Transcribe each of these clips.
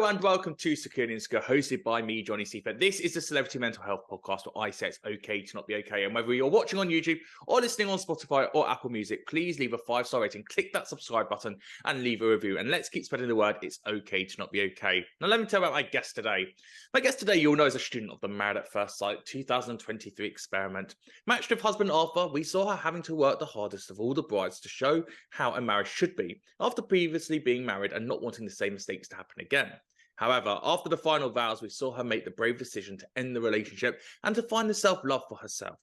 Hello and welcome to Secure and Insecure, hosted by me, Johnny Seifert. This is the Celebrity Mental Health Podcast where I say it's okay to not be okay. And whether you're watching on YouTube or listening on Spotify or Apple Music, please leave a 5-star rating, click that subscribe button and leave a review. And let's keep spreading the word, it's okay to not be okay. Now let me tell you about my guest today. My guest today, you'll know, is a student of the Married at First Sight 2023 experiment. Matched with husband Arthur, we saw her having to work the hardest of all the brides to show how a marriage should be, after previously being married and not wanting the same mistakes to happen again. However, after the final vows, we saw her make the brave decision to end the relationship and to find the self-love for herself.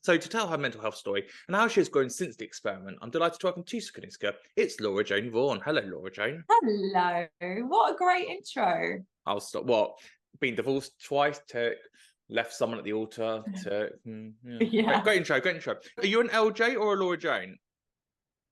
So to tell her mental health story and how she has grown since the experiment, I'm delighted to welcome to Secure and Insecure. It's Laura Jayne Vaughan. Hello, Laura Jayne. Hello. What a great intro. I'll stop. What? Been divorced twice, left someone at the altar, Yeah. Great intro, great intro. Are you an LJ or a Laura Jayne?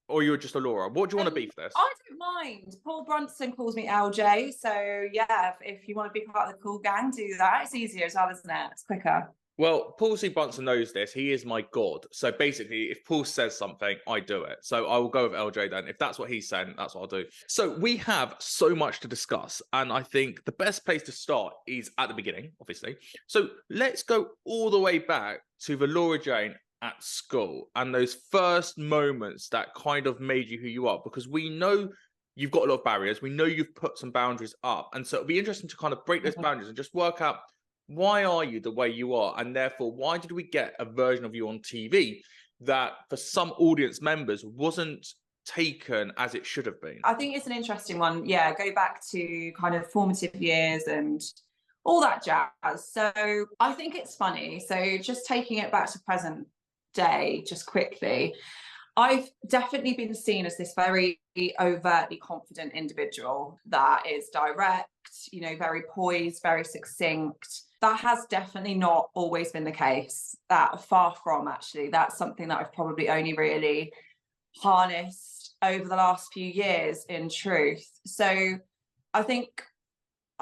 Or you're just a Laura? What do you want to be for this? I don't mind. Paul Brunson calls me LJ. So yeah, if you want to be part of the cool gang, do that. It's easier as well, isn't it? It's quicker. Well, Paul C. Brunson knows this. He is my god. So basically, if Paul says something, I do it. So I will go with LJ then. If that's what he's saying, that's what I'll do. So we have so much to discuss. And I think the best place to start is at the beginning, obviously. So let's go all the way back to the Laura Jayne at school and those first moments that kind of made you who you are, because we know you've got a lot of barriers. We know you've put some boundaries up. And so it'll be interesting to kind of break those boundaries and just work out, why are you the way you are? And therefore, why did we get a version of you on TV that for some audience members wasn't taken as it should have been? I think it's an interesting one. Yeah, go back to kind of formative years and all that jazz. So I think it's funny. So just taking it back to present day, just quickly, I've definitely been seen as this very overtly confident individual that is direct, you know, very poised, very succinct. That has definitely not always been the case. That far from, actually. That's something that I've probably only really harnessed over the last few years, in truth. So I think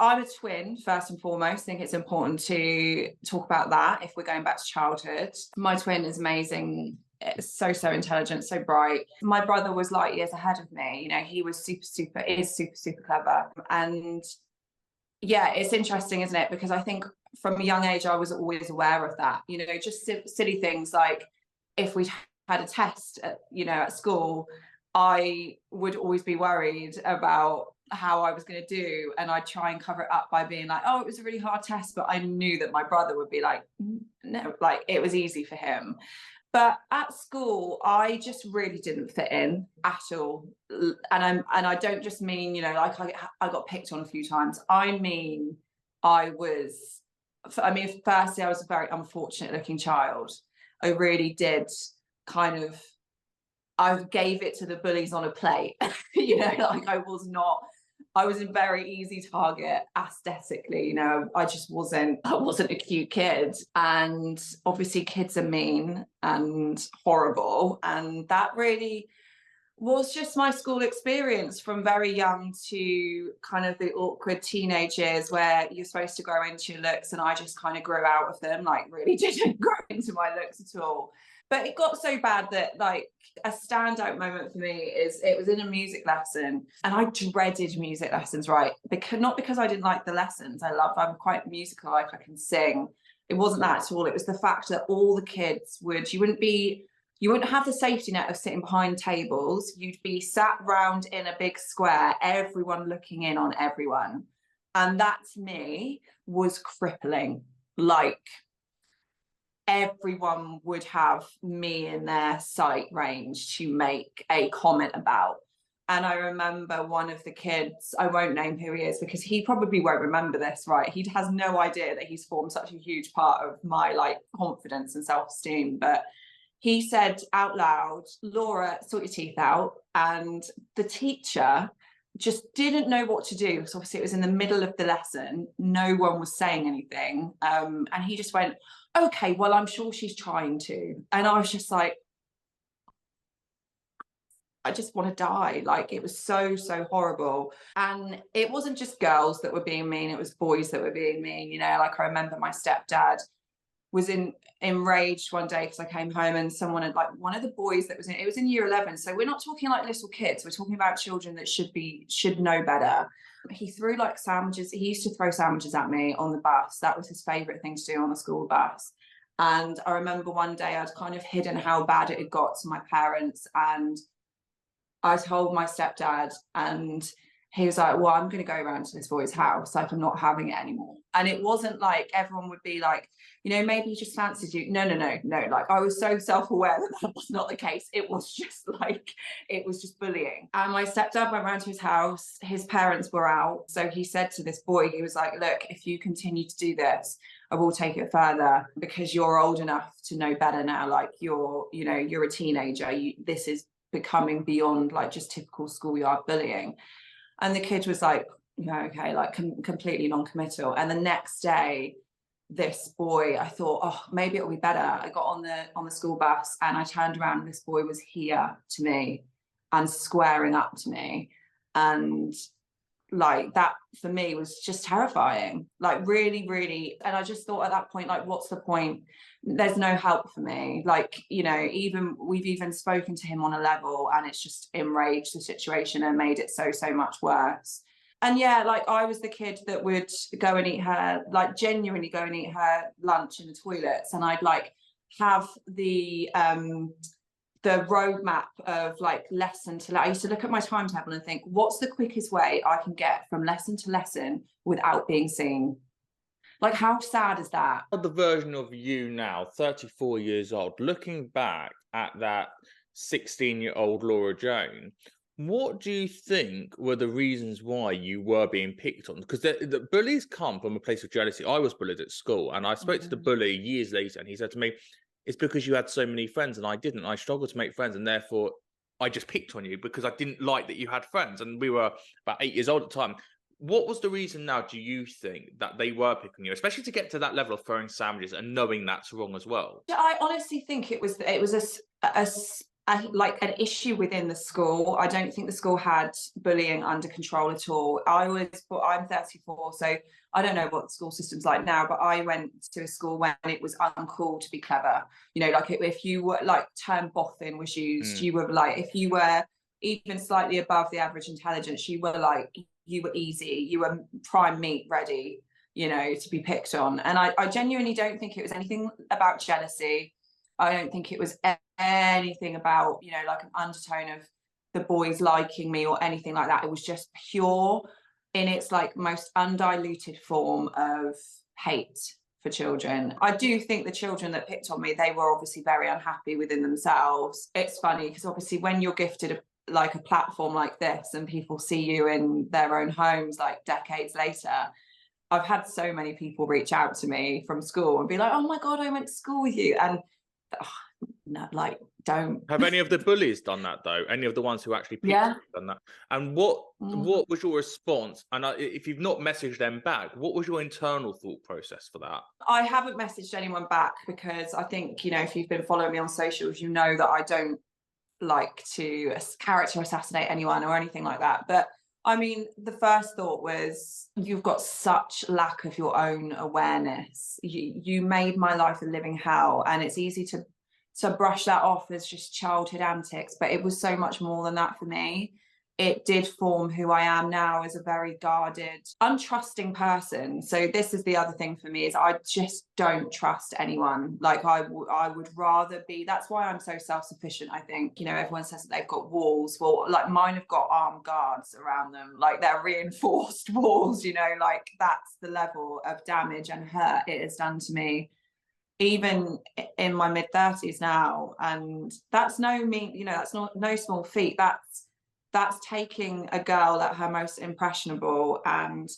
I'm a twin, first and foremost. I think it's important to talk about that if we're going back to childhood. My twin is amazing. So intelligent, so bright. My brother was light years ahead of me. You know, he was super clever. And yeah, it's interesting, isn't it? Because I think from a young age, I was always aware of that. You know, just silly things like if we had a test, at school, I would always be worried about how I was going to do, and I'd try and cover it up by being like, oh, it was a really hard test, but I knew that my brother would be like, no, like it was easy for him. But at school, I just really didn't fit in at all. And I don't just mean, like I got picked on a few times. I mean, firstly, I was a very unfortunate looking child. I really did I gave it to the bullies on a plate. Like I was a very easy target aesthetically. I wasn't a cute kid. And obviously kids are mean and horrible. And that really was just my school experience from very young to kind of the awkward teenage years where you're supposed to grow into your looks. And I just kind of grew out of them, like really didn't grow into my looks at all. But it got so bad that like a standout moment for me is it was in a music lesson, and I dreaded music lessons, right? Not because I didn't like the lessons. I'm quite musical, like I can sing. It wasn't that at all. It was the fact that all the kids you wouldn't have the safety net of sitting behind tables. You'd be sat round in a big square, everyone looking in on everyone. And that to me was crippling. Like, everyone would have me in their sight range to make a comment about. And I remember one of the kids, I won't name who he is because he probably won't remember this, right? He has no idea that he's formed such a huge part of my confidence and self-esteem. But he said out loud, Laura, sort your teeth out. And the teacher just didn't know what to do. So obviously it was in the middle of the lesson. No one was saying anything. And he just went, okay, well, I'm sure she's trying to. And I was just like, I just want to die. Like, it was so horrible. And it wasn't just girls that were being mean, it was boys that were being mean. Like I remember my stepdad was enraged one day because I came home and someone had one of the boys that it was in year 11. So we're not talking like little kids. We're talking about children that should know better. he threw like sandwiches. He used to throw sandwiches at me on the bus. That was his favorite thing to do on the school bus. And I remember one day I'd kind of hidden how bad it had got to my parents, and I told my stepdad, and he was like, well, I'm going to go around to this boy's house. Like, I'm not having it anymore. And it wasn't like everyone would be like, you know, maybe he just fancied you. No. Like, I was so self-aware that that was not the case. It was just like, it was just bullying. And my stepdad went round to his house. His parents were out. So he said to this boy, he was like, look, if you continue to do this, I will take it further, because you're old enough to know better now. Like, you're a teenager. This is becoming beyond like just typical schoolyard bullying. And the kid was like, yeah, okay, like completely non-committal. And the next day, this boy, I thought, oh, maybe it'll be better. I got on the school bus and I turned around and this boy was here to me and squaring up to me. And like, that for me was just terrifying, like really, really. And I just thought at that point, like, what's the point? There's no help for me. Like, you know, we've even spoken to him on a level, and it's just enraged the situation and made it so much worse. And yeah, like, I was the kid that would go and eat her, like genuinely go and eat her lunch in the toilets, and I'd like have the roadmap of like lesson to, I used to look at my timetable and think, what's the quickest way I can get from lesson to lesson without being seen? Like, how sad is that? The version of you now, 34 years old, looking back at that 16-year-old Laura Jayne, what do you think were the reasons why you were being picked on? Because the bullies come from a place of jealousy. I was bullied at school, and I spoke to the bully years later, and he said to me, it's because you had so many friends and I didn't. I struggled to make friends, and therefore I just picked on you because I didn't like that you had friends. And we were about 8 years old at the time. What was the reason now, do you think, that they were picking you, especially to get to that level of throwing sandwiches and knowing that's wrong as well? I honestly think it was like an issue within the school. I don't think the school had bullying under control at all. I'm 34, so I don't know what the school system's like now, but I went to a school when it was uncool to be clever. You know, like if you were like, term boffin was used, you were like, if you were even slightly above the average intelligence, you were easy, you were prime meat ready, you know, to be picked on. And I genuinely don't think it was anything about jealousy. I don't think it was anything about, you know, like an undertone of the boys liking me or anything like that. It was just pure, in its like most undiluted form of hate for children. I do think the children that picked on me, they were obviously very unhappy within themselves. It's funny because obviously when you're gifted a platform like this and people see you in their own homes like decades later, I've had so many people reach out to me from school and be like, oh my God, I went to school with you. And no, like, don't. Have any of the bullies done that though? Any of the ones who actually picked you done that? And what was your response? And if you've not messaged them back, what was your internal thought process for that? I haven't messaged anyone back because I think, you know, if you've been following me on socials, you know that I don't like to character assassinate anyone or anything like that. But I mean, the first thought was, you've got such lack of your own awareness. You made my life a living hell, and it's easy to brush that off as just childhood antics, but it was so much more than that for me. It did form who I am now as a very guarded, untrusting person. So this is the other thing for me, is I just don't trust anyone. Like I would rather be, that's why I'm so self-sufficient, I think. You know, everyone says that they've got walls. Well, like mine have got armed guards around them. Like they're reinforced walls, you know, like that's the level of damage and hurt it has done to me, even in my mid-30s now. And that's that's not no small feat. That's taking a girl at her most impressionable and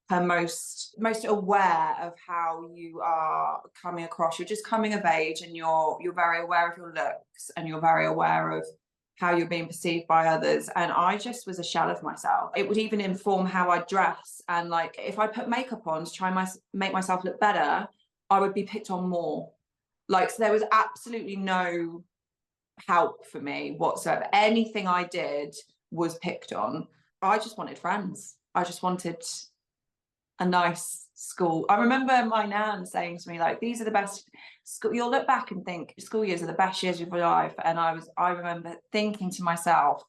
her most aware of how you are coming across. You're just coming of age, and you're very aware of your looks, and you're very aware of how you're being perceived by others. And I just was a shell of myself. It would even inform how I dress. And like, if I put makeup on to try make myself look better, I would be picked on more. Like, so there was absolutely no help for me whatsoever. Anything I did was picked on. I just wanted friends. I just wanted a nice school. I remember my nan saying to me, like, these are the best school, you'll look back and think school years are the best years of your life. And I remember thinking to myself,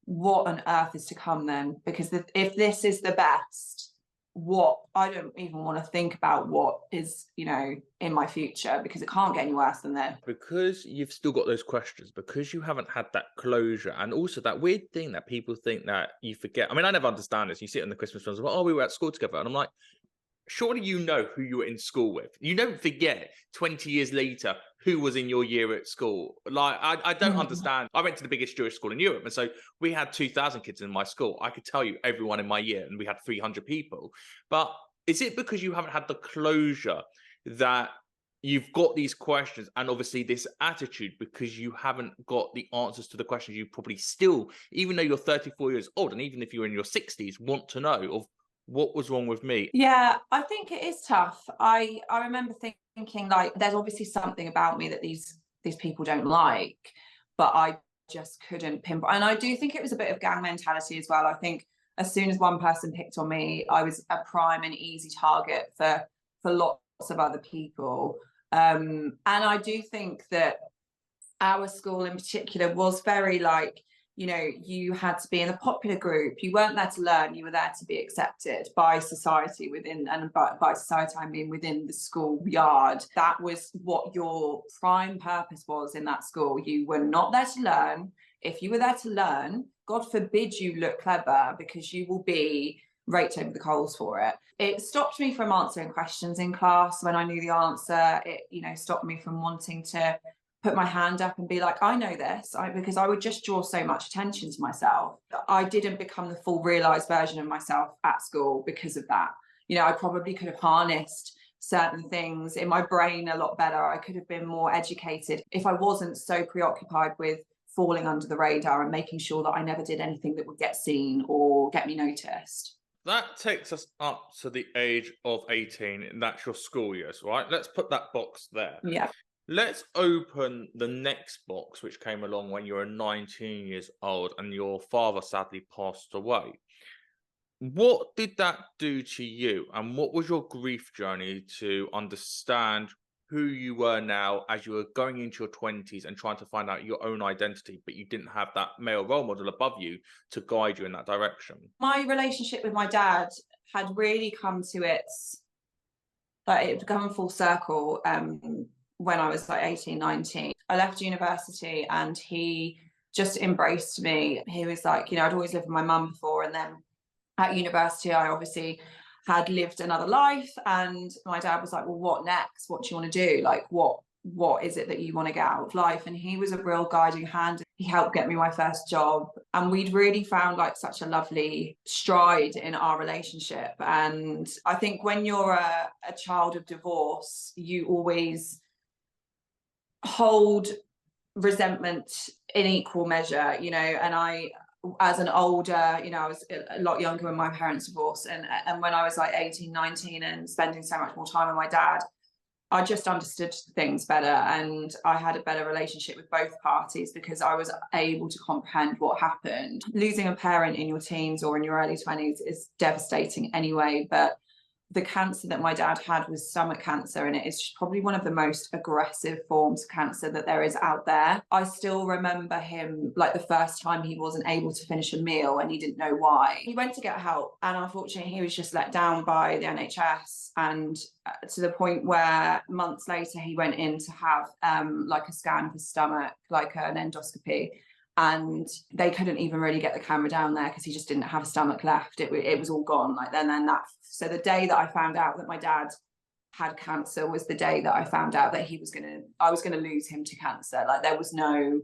what on earth is to come then? Because if this is the best, what, I don't even want to think about what is, you know, in my future, because it can't get any worse than this. Because you've still got those questions, because you haven't had that closure, and also that weird thing that people think that you forget. I mean, I never understand this. You see it in the Christmas films, like, oh, we were at school together. And I'm like, surely you know who you were in school with. You don't forget 20 years later who was in your year at school. Like, I don't understand. I went to the biggest Jewish school in Europe, and so we had 2,000 kids in my school. I could tell you everyone in my year, and we had 300 people. But is it because you haven't had the closure that you've got these questions, and obviously this attitude, because you haven't got the answers to the questions you probably still, even though you're 34 years old, and even if you're in your 60s, want to know of what was wrong with me? Yeah, I think it is tough. I remember thinking, like, there's obviously something about me that these people don't like, but I just couldn't pinpoint. And I do think it was a bit of gang mentality as well. I think as soon as one person picked on me, I was a prime and easy target for lots of other people. And I do think that our school in particular was very, like, you know, you had to be in the popular group. You weren't there to learn, you were there to be accepted by society within, and by society I mean within the school yard. That was what your prime purpose was in that school. You were not there to learn. If you were there to learn, God forbid you look clever, because you will be raked over the coals for it. It stopped me from answering questions in class when I knew the answer. It, you know, stopped me from wanting to put my hand up and be like, I know this, because I would just draw so much attention to myself. I didn't become the full realized version of myself at school because of that. You know, I probably could have harnessed certain things in my brain a lot better. I could have been more educated if I wasn't so preoccupied with falling under the radar and making sure that I never did anything that would get seen or get me noticed. That takes us up to the age of 18, and that's your school years, right? Let's put that box there. Yeah. Let's open the next box, which came along when you were 19 years old and your father sadly passed away. What did that do to you? And what was your grief journey to understand who you were now as you were going into your 20s and trying to find out your own identity, but you didn't have that male role model above you to guide you in that direction? My relationship with my dad had really come to its, like, it had come full circle when I was like 18, 19. I left university and he just embraced me. He was like, you know, I'd always lived with my mum before, and then at university I obviously had lived another life, and my dad was like, well, what next? What do you want to do? Like, what is it that you want to get out of life? And he was a real guiding hand. He helped get me my first job, and we'd really found like such a lovely stride in our relationship. And I think when you're a child of divorce, you always hold resentment in equal measure, you know. And I, as an older, you know, I was a lot younger when my parents divorced, and when I was like 18, 19 and spending so much more time with my dad, I just understood things better, and I had a better relationship with both parties because I was able to comprehend what happened. Losing a parent in your teens or in your early 20s is devastating anyway, but the cancer that my dad had was stomach cancer, and it is probably one of the most aggressive forms of cancer that there is out there. I still remember him, like the first time he wasn't able to finish a meal and he didn't know why. He went to get help, and unfortunately he was just let down by the NHS, and to the point where months later he went in to have like a scan of his stomach, like an endoscopy, and they couldn't even really get the camera down there because he just didn't have a stomach left. It was all gone. Like then that. So the day that I found out that my dad had cancer was the day that I found out that I was gonna lose him to cancer. Like there was no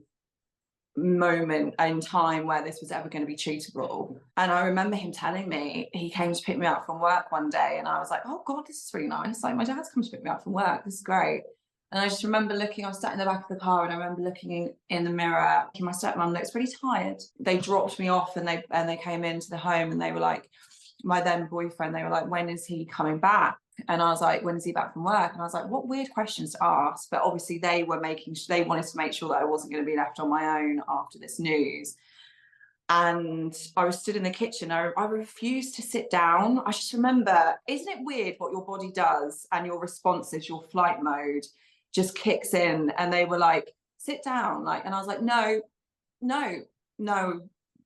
moment in time where this was ever going to be treatable. And I remember him telling me, he came to pick me up from work one day, and I was like, oh God, this is really nice. Like my dad's come to pick me up from work. This is great. And I just remember looking, I was sat in the back of the car, and I remember looking in the mirror. My stepmom looks pretty tired. They dropped me off, and they came into the home, and they were like, my then boyfriend, they were like, when is he coming back? And I was like, when is he back from work? And I was like, what weird questions to ask. But obviously they wanted to make sure that I wasn't going to be left on my own after this news. And I was stood in the kitchen. I refused to sit down. I just remember, isn't it weird what your body does and your responses, your flight mode just kicks in? And they were like, sit down. Like, and I was like, no,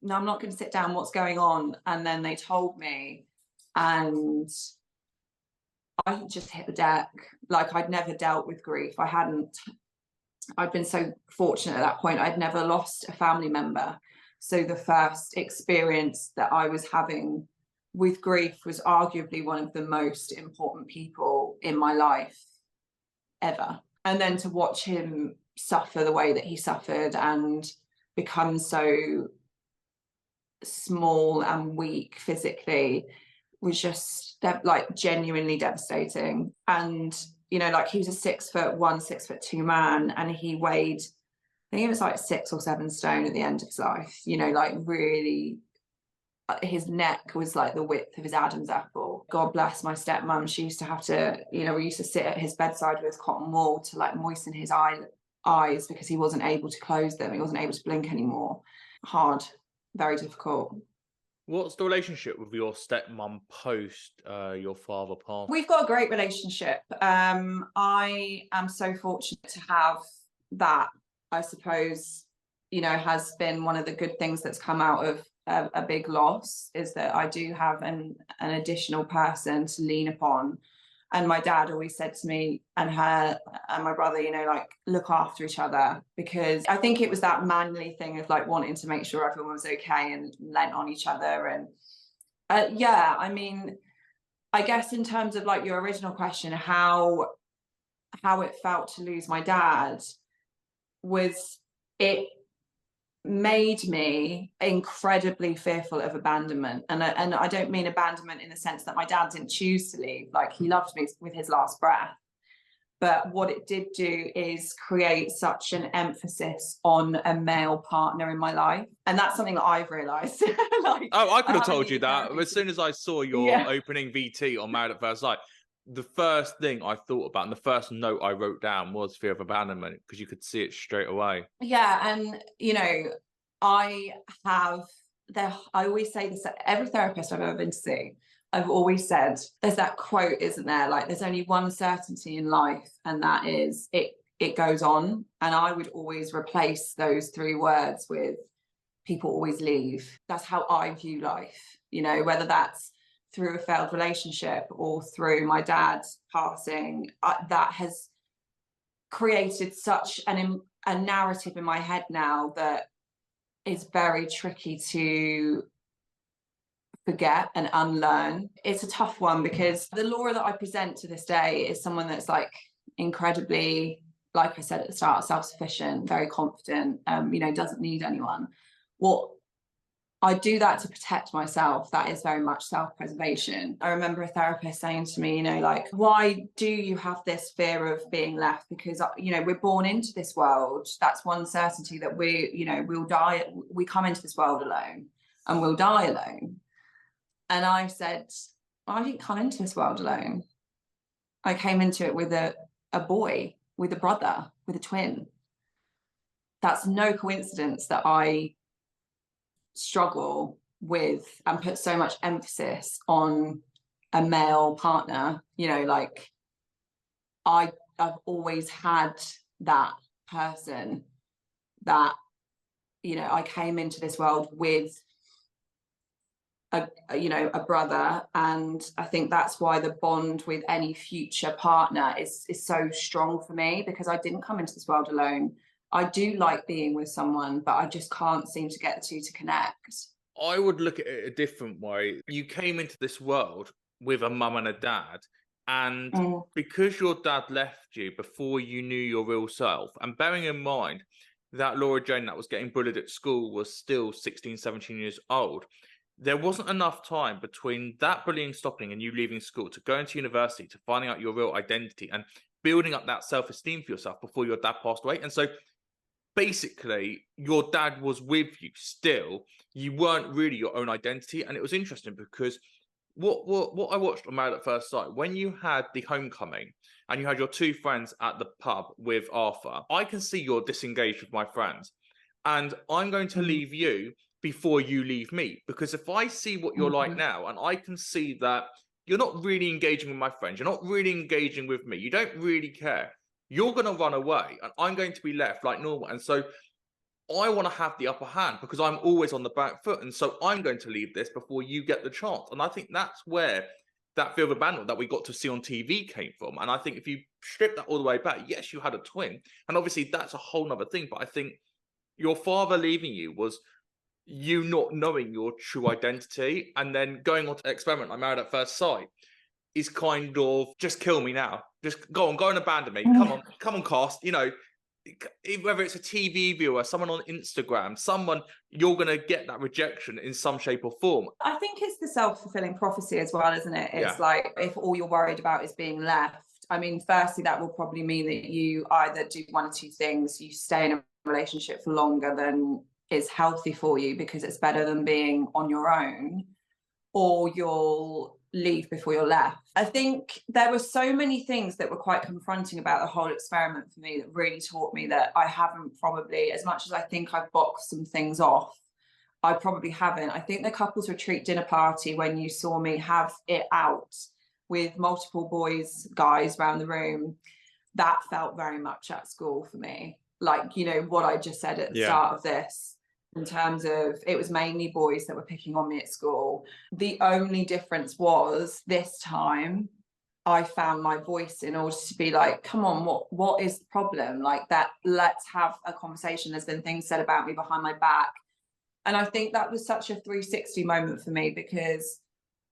no, I'm not going to sit down. What's going on? And then they told me, and I just hit the deck. Like, I'd never dealt with grief. I'd been so fortunate at that point. I'd never lost a family member. So the first experience that I was having with grief was arguably one of the most important people in my life ever. And then to watch him suffer the way that he suffered and become so small and weak physically was just like genuinely devastating. And you know, like, he was a 6'1", 6'2" man, and he weighed, I think it was like 6 or 7 stone at the end of his life. You know, like, really, his neck was like the width of his Adam's apple. God bless my stepmom. She used to have to, you know, we used to sit at his bedside with cotton wool to like moisten his eyes because he wasn't able to close them. He wasn't able to blink anymore. Hard, very difficult. What's the relationship with your stepmom post your father passed? We've got a great relationship. I am so fortunate to have that, I suppose, you know, has been one of the good things that's come out of a big loss, is that I do have an additional person to lean upon. And my dad always said to me and her and my brother, you know, like, look after each other, because I think it was that manly thing of like wanting to make sure everyone was okay and lent on each other. And yeah, I mean, I guess in terms of like your original question, how it felt to lose my dad, was it made me incredibly fearful of abandonment. And I don't mean abandonment in the sense that my dad didn't choose to leave. Like, he loved me with his last breath. But what it did do is create such an emphasis on a male partner in my life. And that's something that I've realised. Like, oh, I could have told you that. As soon as I saw your opening VT on Married at First Sight, the first thing I thought about and the first note I wrote down was fear of abandonment, because you could see it straight away. Yeah. And, you know, I always say this at every therapist I've ever been to see. I've always said, there's that quote, isn't there? Like, there's only one certainty in life, and that is it goes on. And I would always replace those 3 words with people always leave. That's how I view life, you know, whether that's through a failed relationship or through my dad's passing. That has created such a narrative in my head now that is very tricky to forget and unlearn. It's a tough one, because the Laura that I present to this day is someone that's like incredibly, like I said at the start, self-sufficient, very confident, you know, doesn't need anyone. What I do that to protect myself. That is very much self-preservation. I remember a therapist saying to me, you know, like, why do you have this fear of being left? Because, you know, we're born into this world. That's one certainty, that we'll die. We come into this world alone and we'll die alone. And I said, well, I didn't come into this world alone. I came into it with a boy, with a brother, with a twin. That's no coincidence that I struggle with and put so much emphasis on a male partner. You know, like, I've always had that person that, you know, I came into this world with a brother. And I think that's why the bond with any future partner is so strong for me, because I didn't come into this world alone. I do like being with someone, but I just can't seem to get the two to connect. I would look at it a different way. You came into this world with a mum and a dad, and because your dad left you before you knew your real self, and bearing in mind that Laura Jayne that was getting bullied at school was still 16, 17 years old, there wasn't enough time between that bullying stopping and you leaving school to going to university, to finding out your real identity and building up that self-esteem for yourself before your dad passed away. And so basically, your dad was with you still. You weren't really your own identity. And it was interesting because what I watched on Married at First Sight, when you had the homecoming and you had your 2 friends at the pub with Arthur, I can see you're disengaged with my friends. And I'm going to leave you before you leave me. Because if I see what you're like now, and I can see that you're not really engaging with my friends, you're not really engaging with me, you don't really care, you're going to run away and I'm going to be left like normal. And so I want to have the upper hand because I'm always on the back foot. And so I'm going to leave this before you get the chance. And I think that's where that fear of abandonment that we got to see on TV came from. And I think if you strip that all the way back, yes, you had a twin. And obviously that's a whole nother thing. But I think your father leaving you was you not knowing your true identity, and then going on to experiment like Married at First Sight is kind of just kill me now. Just go and abandon me. Come on, cast. You know, whether it's a TV viewer, someone on Instagram, someone, you're going to get that rejection in some shape or form. I think it's the self-fulfilling prophecy as well, isn't it? It's like, if all you're worried about is being left, I mean, firstly, that will probably mean that you either do one or two things. You stay in a relationship for longer than is healthy for you because it's better than being on your own, or you'll leave before you're left. I think there were so many things that were quite confronting about the whole experiment for me that really taught me that I haven't probably, as much as I think I've boxed some things off, I probably haven't. I think the couples retreat dinner party, when you saw me have it out with multiple guys around the room, that felt very much at school for me. Like, you know, what I just said at the start of this, in terms of it was mainly boys that were picking on me at school. The only difference was this time I found my voice in order to be like, come on, what is the problem? Like, that, let's have a conversation. There's been things said about me behind my back. And I think that was such a 360 moment for me, because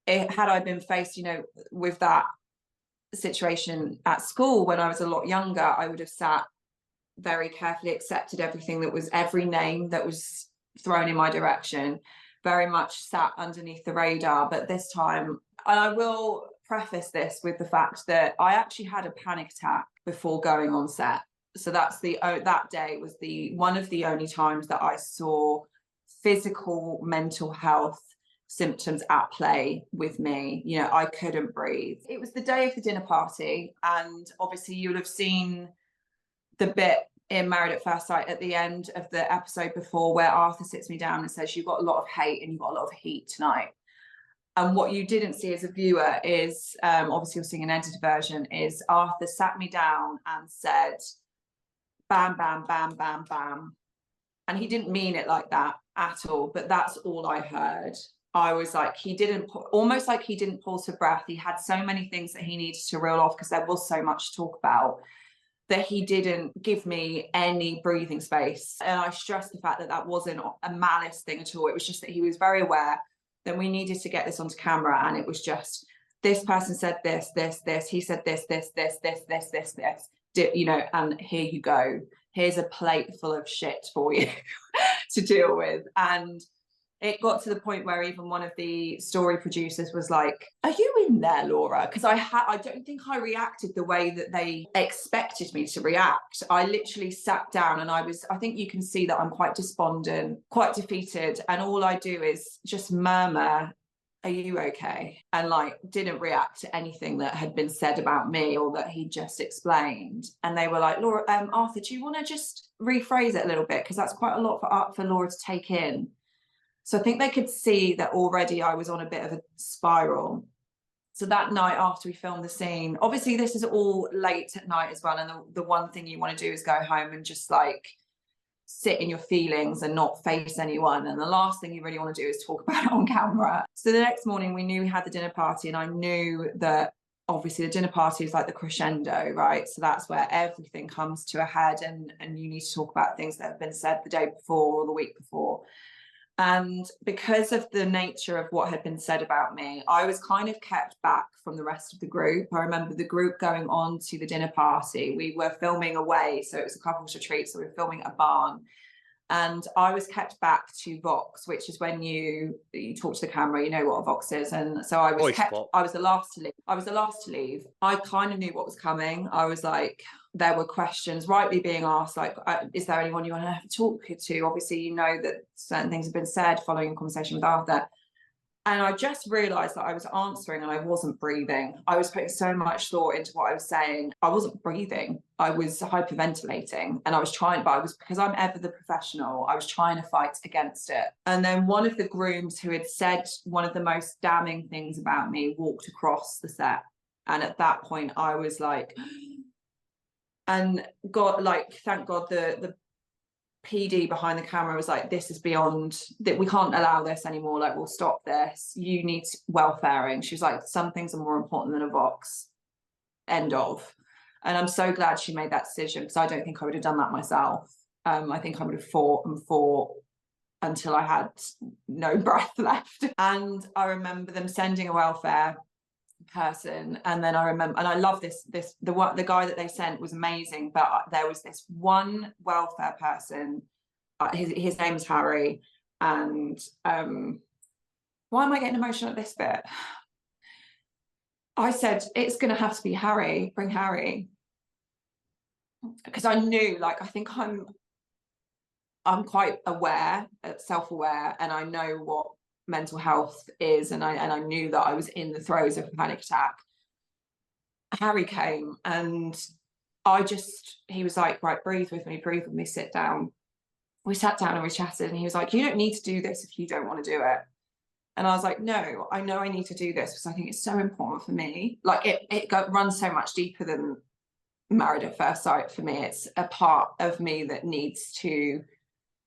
had I been faced, you know, with that situation at school when I was a lot younger, I would have sat very carefully, accepted everything that was, every name that was thrown in my direction, very much sat underneath the radar. But this time, and I will preface this with the fact that I actually had a panic attack before going on set. So that's that day was one of the only times that I saw physical mental health symptoms at play with me. You know, I couldn't breathe. It was the day of the dinner party, and obviously you'll have seen the bit in Married at First Sight at the end of the episode before, where Arthur sits me down and says, you've got a lot of hate and you've got a lot of heat tonight. And what you didn't see as a viewer is, obviously you're seeing an edited version, is Arthur sat me down and said, bam, bam, bam, bam, bam. And he didn't mean it like that at all, but that's all I heard. I was like, almost like he didn't pause for breath. He had so many things that he needed to reel off because there was so much to talk about, that he didn't give me any breathing space. And I stress the fact that that wasn't a malice thing at all. It was just that he was very aware that we needed to get this onto camera. And it was just, this person said this, he said this, you know, and here you go. Here's a plate full of shit for you to deal with. And it got to the point where even one of the story producers was like, are you in there, Laura? Because I don't think I reacted the way that they expected me to react. I literally sat down and I think you can see that I'm quite despondent, quite defeated. And all I do is just murmur, are you okay? And like, didn't react to anything that had been said about me or that he just explained. And they were like, Laura, Arthur, do you want to just rephrase it a little bit? Because that's quite a lot for Laura to take in. So I think they could see that already I was on a bit of a spiral. So that night after we filmed the scene, obviously this is all late at night as well. And the one thing you want to do is go home and just like sit in your feelings and not face anyone. And the last thing you really want to do is talk about it on camera. So the next morning we knew we had the dinner party, and I knew that obviously the dinner party is like the crescendo, right? So that's where everything comes to a head, and you need to talk about things that have been said the day before or the week before. And because of the nature of what had been said about me, I was kind of kept back from the rest of the group. I remember the group going on to the dinner party. We were filming away, so it was a couples retreat, so we were filming at a barn. And I was kept back to Vox, which is when you talk to the camera, you know what a Vox is. And so I was the last to leave. I was the last to leave. I kind of knew what was coming. I was like, there were questions rightly being asked, like, is there anyone you want to have to talk to? Obviously, you know that certain things have been said following a conversation with Arthur. And I just realised that I was answering and I wasn't breathing. I was putting so much thought into what I was saying. I wasn't breathing. I was hyperventilating, and I was trying, but because I'm ever the professional, I was trying to fight against it. And then one of the grooms who had said one of the most damning things about me walked across the set. And at that point I was like, and God, like, thank God the PD behind the camera was like, this is beyond, that we can't allow this anymore, like we'll stop this, you need welfaring. She was like, some things are more important than a Vox, end of. And I'm so glad she made that decision, because I don't think I would have done that myself. I think I would have fought and fought until I had no breath left. And I remember them sending a welfare person, and then I remember, and I love the guy that they sent was amazing, but there was this one welfare person, his name's Harry, and why am I getting emotional at this bit? I said, it's gonna have to be Harry, bring Harry, because I knew, like, I think I'm quite aware, self-aware, and I know what mental health is, and I knew that I was in the throes of a panic attack. Harry came, and he was like, right, breathe with me, sit down. We sat down and we chatted, and he was like, you don't need to do this if you don't want to do it. And I was like, no, I know I need to do this because I think it's so important for me. Like it runs so much deeper than Married at First Sight for me. It's a part of me that needs to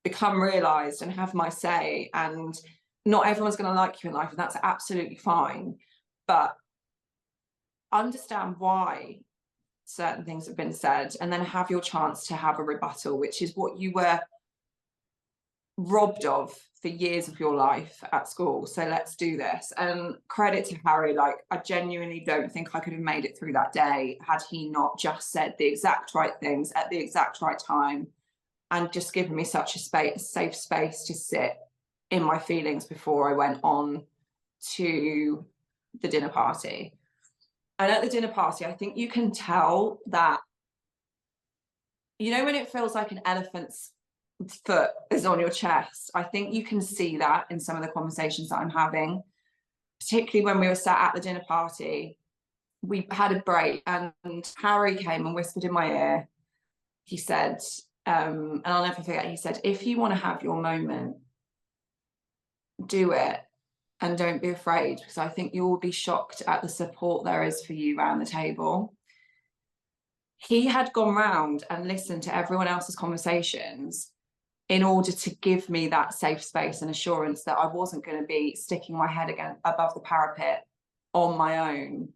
become realized and have my say, and not everyone's going to like you in life, and that's absolutely fine, but understand why certain things have been said, and then have your chance to have a rebuttal, which is what you were robbed of for years of your life at school. So let's do this. And credit to Harry, like, I genuinely don't think I could have made it through that day had he not just said the exact right things at the exact right time, and just given me such a safe space to sit in my feelings before I went on to the dinner party. And at the dinner party, I think you can tell that, you know, when it feels like an elephant's foot is on your chest, I think you can see that in some of the conversations that I'm having, particularly when we were sat at the dinner party. We had a break, and Harry came and whispered in my ear. He said, and I'll never forget, he said, if you want to have your moment, do it, and don't be afraid, because I think you will be shocked at the support there is for you around the table. He had gone round and listened to everyone else's conversations in order to give me that safe space and assurance that I wasn't going to be sticking my head again above the parapet on my own.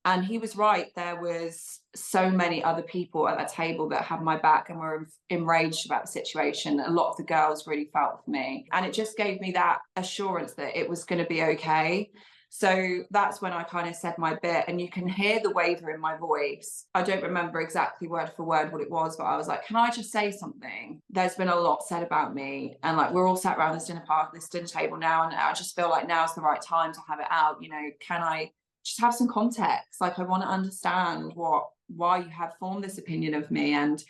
And he was right. There was so many other people at that table that had my back and were enraged about the situation. A lot of the girls really felt for me, and it just gave me that assurance that it was going to be okay. So that's when I kind of said my bit, and you can hear the waver in my voice. I don't remember exactly word for word what it was, but I was like, can I just say something? There's been a lot said about me, and like, we're all sat around this dinner table now, and I just feel like now's the right time to have it out. You know, can I just have some context? Like, I want to understand why you have formed this opinion of me, and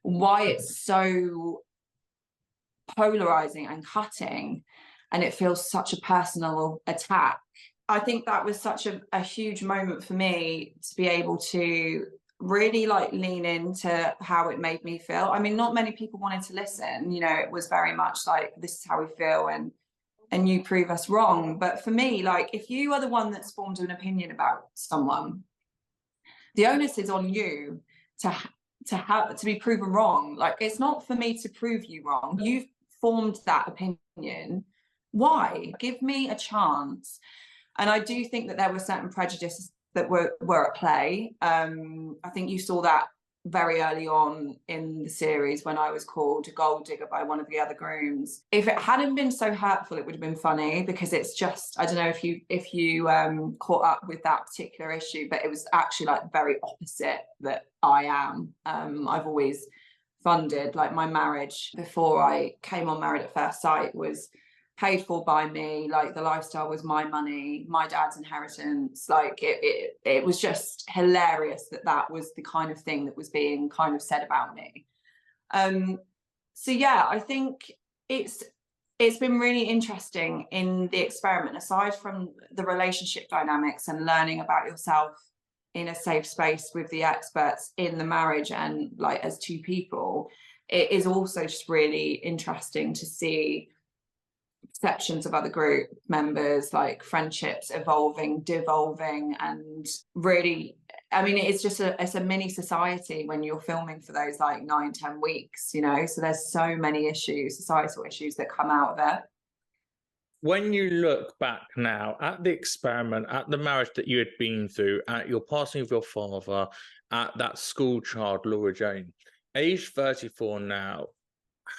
why it's so polarizing and cutting, and it feels such a personal attack. I think that was such a huge moment for me to be able to really like lean into how it made me feel. I mean, not many people wanted to listen, you know, it was very much like, this is how we feel, and you prove us wrong. But for me, like, if you are the one that's formed an opinion about someone, the onus is on you to be proven wrong. Like, it's not for me to prove you wrong. You've formed that opinion. Why? Give me a chance. And I do think that there were certain prejudices that were at play. I think you saw that very early on in the series when I was called a gold digger by one of the other grooms. If it hadn't been so hurtful, it would have been funny, because it's just, I don't know if you caught up with that particular issue, but it was actually like very opposite that I am. I've always funded, like, my marriage before I came on Married at First Sight was paid for by me. Like, the lifestyle was my money, my dad's inheritance. Like, it was just hilarious that was the kind of thing that was being kind of said about me. So yeah, I think it's been really interesting in the experiment, aside from the relationship dynamics and learning about yourself in a safe space with the experts in the marriage and like as two people. It is also just really interesting to see perceptions of other group members, like friendships evolving, devolving, and really I mean, it's just it's a mini society when you're filming for those like 9-10 weeks, you know, so there's so many issues, societal issues that come out of it. When you look back now at the experiment, at the marriage that you had been through, at your passing of your father, at that school child, Laura Jayne, age 34 now,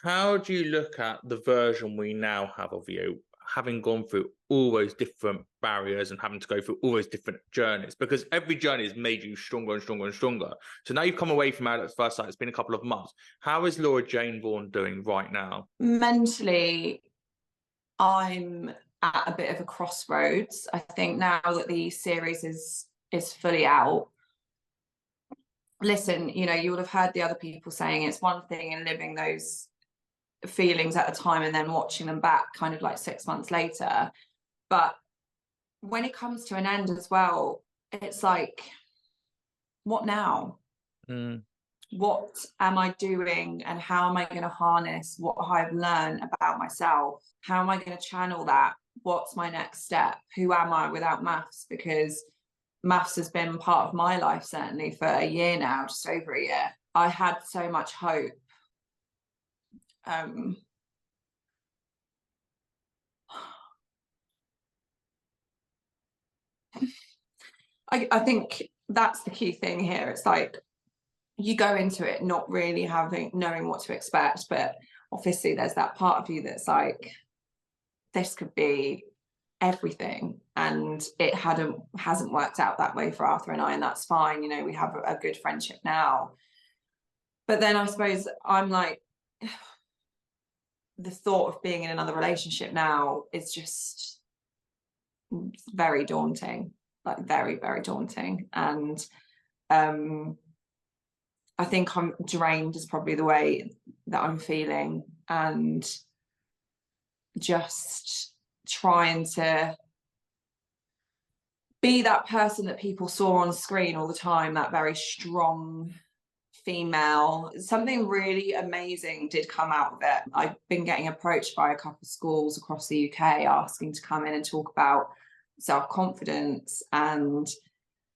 how do you look at the version we now have of you, having gone through all those different barriers and having to go through all those different journeys? Because every journey has made you stronger and stronger and stronger. So now you've come away from Married at First Sight. It's been a couple of months. How is Laura Jayne Vaughan doing right now? Mentally, I'm at a bit of a crossroads. I think now that the series is fully out, listen, you know, you would have heard the other people saying it's one thing in living those feelings at the time and then watching them back kind of like 6 months later, but when it comes to an end as well, it's like, what now? What am I doing, and how am I going to harness what I've learned about myself? How am I going to channel that? What's my next step? Who am I without MAFS? Because MAFS has been part of my life certainly for a year now, just over a year. I had so much hope. I think that's the key thing here. It's like you go into it not really knowing what to expect, but obviously there's that part of you that's like, this could be everything, and it hasn't worked out that way for Arthur and I, and that's fine. You know, we have a good friendship now, but then I suppose I'm like, the thought of being in another relationship now is just very daunting, like very, very daunting. And I think I'm drained is probably the way that I'm feeling, and just trying to be that person that people saw on screen all the time, that very strong female. Something really amazing did come out of it. I've been getting approached by a couple of schools across the UK asking to come in and talk about self-confidence and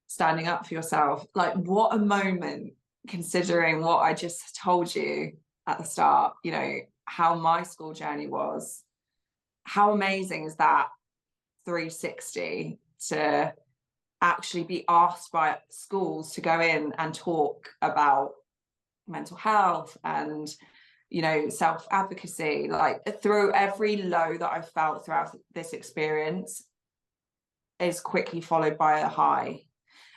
standing up for yourself. Like, what a moment, considering what I just told you at the start, you know, how my school journey was. How amazing is that 360 to actually be asked by schools to go in and talk about mental health and, you know, self-advocacy. Like, through every low that I've felt throughout this experience is quickly followed by a high.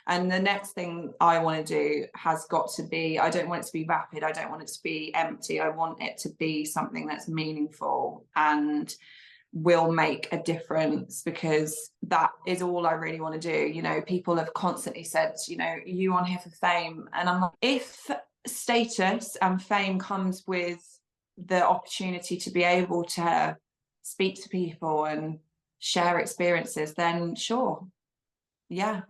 And the next thing I want to do has got to be, I don't want it to be vapid, I don't want it to be empty, I want it to be something that's meaningful and will make a difference, because that is all I really want to do. You know, people have constantly said, you know, you on here for fame, and I'm like, if status and fame comes with the opportunity to be able to speak to people and share experiences, then sure, yeah.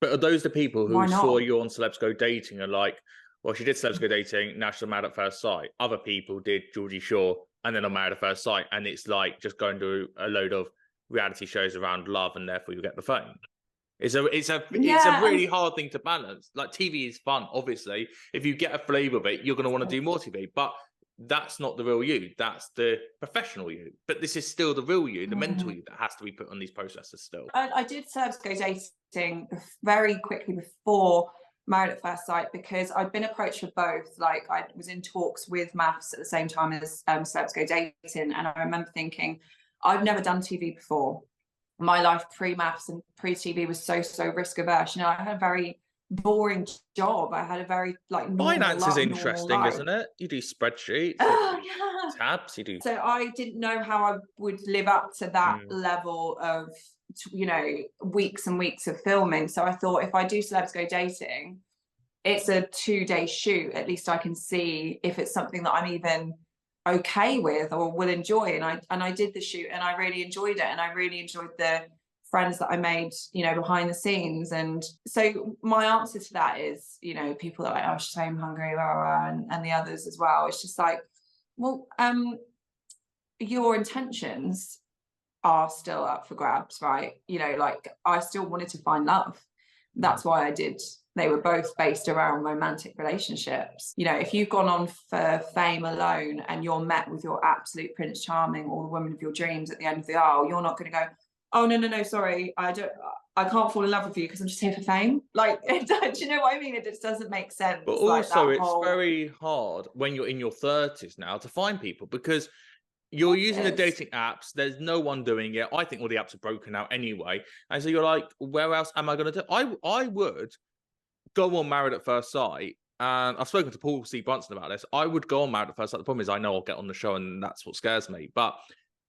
But are those the people who Why not? saw you on Celebs Go Dating and like, well, she did Celebs Go Dating, now she's on Married at First Sight. Other people did Geordie Shore and then on Married at First Sight, and it's like just going to a load of reality shows around love, and therefore you get the fame. It's a really hard thing to balance. Like, TV is fun, obviously. If you get a flavour of it, you're going to want to do more TV. But that's not the real you. That's the professional you. But this is still the real you, the mental you that has to be put on these processes still. I did Celebs Go Dating very quickly before Married at First Sight, because I'd been approached for both. Like, I was in talks with MAFS at the same time as Celebs Go Dating, and I remember thinking, I've never done TV before. My life pre-MAFS and pre-TV was so risk averse. You know, I had a very boring job. I had a very like finance is interesting, isn't it? You do spreadsheets, tabs, you do. So I didn't know how I would live up to that level of, you know, weeks and weeks of filming. So I thought, if I do Celebs Go Dating, it's a 2-day shoot. At least I can see if it's something that I'm even okay with or will enjoy. And I did the shoot, and I really enjoyed it, and I really enjoyed the friends that I made, you know, behind the scenes. And so my answer to that is, you know, people that are like, oh, she's home hungry, blah, blah, blah, and the others as well. It's just like, well, your intentions are still up for grabs, right? You know, like, I still wanted to find love. That's why they were both based around romantic relationships. You know, if you've gone on for fame alone and you're met with your absolute Prince Charming or the woman of your dreams at the end of the aisle, you're not going to go, oh, no, sorry, I can't fall in love with you because I'm just here for fame. Like, do you know what I mean? It just doesn't make sense. But also, it's very hard when you're in your 30s now to find people, because you're using the dating apps. There's no one doing it. I think all the apps are broken out anyway. And so you're like, where else am I going to do? I would go on Married at First Sight. And I've spoken to Paul C. Brunson about this. I would go on Married at First Sight. The problem is I know I'll get on the show and that's what scares me. But,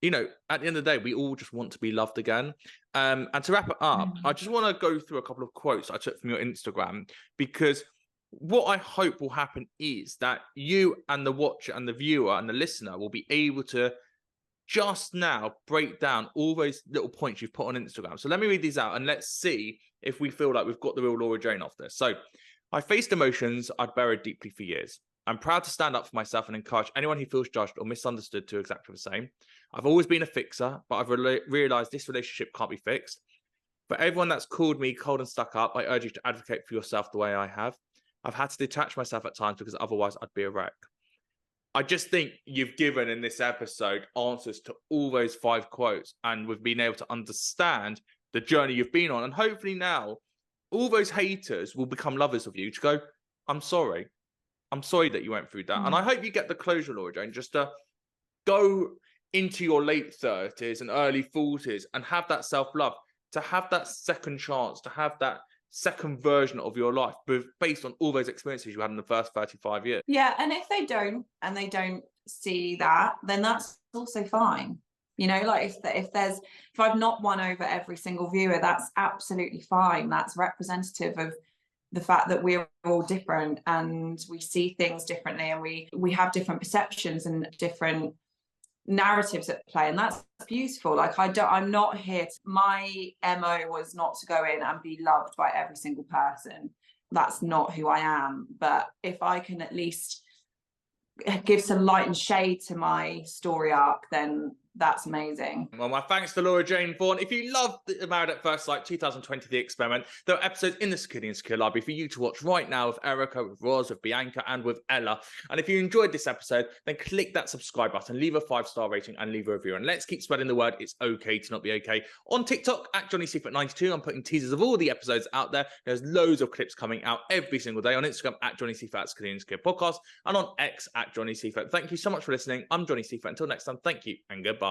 you know, at the end of the day, we all just want to be loved again. And to wrap it up, I just want to go through a couple of quotes I took from your Instagram, because what I hope will happen is that you and the watcher and the viewer and the listener will be able to just now break down all those little points you've put on Instagram. So let me read these out and let's see if we feel like we've got the real Laura Jayne off this. So, I faced emotions I'd buried deeply for years. I'm proud to stand up for myself and encourage anyone who feels judged or misunderstood to exactly the same. I've always been a fixer, but I've realized this relationship can't be fixed. For everyone that's called me cold and stuck up, I urge you to advocate for yourself the way I have. I've had to detach myself at times because otherwise I'd be a wreck. I just think you've given in this episode answers to all those 5 quotes, and we've been able to understand the journey you've been on. And hopefully now all those haters will become lovers of you to go, I'm sorry that you went through that. And I hope you get the closure, Laura Jayne, just to go into your late 30s and early 40s and have that self-love, to have that second chance, to have that second version of your life based on all those experiences you had in the first 35 years. Yeah, and if they don't see that, then that's also fine. You know, like if I've not won over every single viewer, that's absolutely fine. That's representative of the fact that we're all different and we see things differently, and we have different perceptions and different narratives at play, and that's beautiful. Like, I'm not here my MO was not to go in and be loved by every single person. That's not who I am. But if I can at least give some light and shade to my story arc, then that's amazing. Well, my thanks to Laura Jayne Vaughan. If you loved the Married at First Sight 2020 The Experiment, there are episodes in the Security and Secure Library for you to watch right now with Erica, with Roz, with Bianca, and with Ella. And if you enjoyed this episode, then click that subscribe button, leave a 5-star rating, and leave a review. And let's keep spreading the word. It's okay to not be okay. On TikTok, at Johnny Seifert 92, I'm putting teasers of all the episodes out there. There's loads of clips coming out every single day. On Instagram, at Johnny Seifert, at Security and Secure Podcast, and on X, at Johnny Seifert. Thank you so much for listening. I'm Johnny Seifert. Until next time, thank you and goodbye.